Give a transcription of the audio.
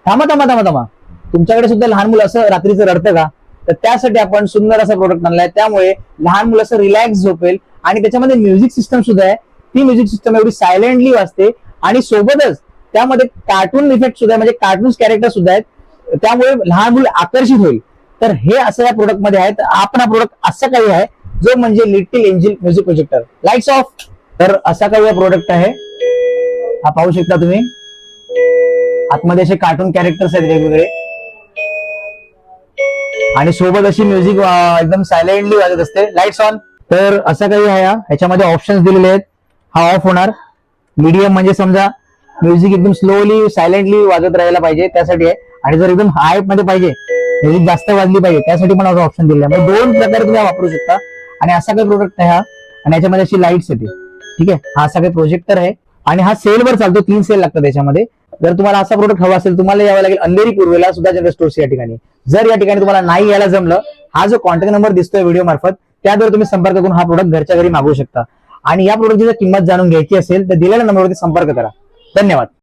थांबा थांबा थांबा थांबा, तुमच्याकडे सुद्धा लहान मुलं असं रात्रीचं रडतं का? तर त्यासाठी आपण सुंदर असा प्रोडक्ट आणलाय, त्यामुळे लहान मुलं असं रिलॅक्स झोपेल. आणि त्याच्यामध्ये म्युझिक सिस्टम सुद्धा आहे. ती म्युझिक सिस्टम एवढी सायलेंटली वाजते आणि सोबतच त्यामध्ये कार्टून इफेक्ट सुद्धा आहे, म्हणजे कार्टून कॅरेक्टर सुद्धा आहेत, त्यामुळे लहान मुलं आकर्षित होईल. तर हे असं या प्रोडक्ट मध्ये आहे. आपण हा प्रोडक्ट असं काही आहे जो म्हणजे little angel music projector. Lights of. तर असा काही प्रोडक्ट आहे, हा पाहू शकता तुम्ही. आतमध्ये असे कार्टून कॅरेक्टर्स आहेत वेगवेगळे आणि सोबत अशी म्युझिक एकदम सायलेंटली वाजत असते. Lights on. तर असं काही आहे, ह्याच्यामध्ये ऑप्शन्स दिलेले आहेत. हा ऑफ होणार. मीडियम म्हणजे समजा म्युझिक एकदम स्लोली सायलेंटली वाजत राहायला पाहिजे त्यासाठी आहे. आणि जर एकदम हाय मध्ये पाहिजे, म्युझिक जास्त वाजली पाहिजे, त्यासाठी पण असं ऑप्शन दिलेलं आहे. म्हणजे दोन प्रकारे तुम्ही वापरू शकता. आणि असा काही प्रोडक्ट आहे हा. आणि याच्यामध्ये अशी लाईट्स येते. ठीक आहे, हा असा काही प्रोजेक्टर आहे आणि हा सेलवर चालतो. 3 सेल लागतात त्याच्यामध्ये. जर तुम्हाला असा प्रोडक्ट हवा असेल, तुम्हाला यावं लागेल अंधेरी पूर्वेला सुद्धा जनरल स्टोर्स या ठिकाणी. जर या ठिकाणी तुम्हाला नाही यायला जमलं, हा जो कॉन्टॅक्ट नंबर दिसतोय व्हिडिओ मार्फत, त्याद्वारे तुम्ही संपर्क करून हा प्रोडक्ट घरच्या घरी मागवू शकता. आणि या प्रोडक्टची जर किंमत जाणून घ्यायची असेल तर दिलेल्या नंबरवरती संपर्क करा. धन्यवाद.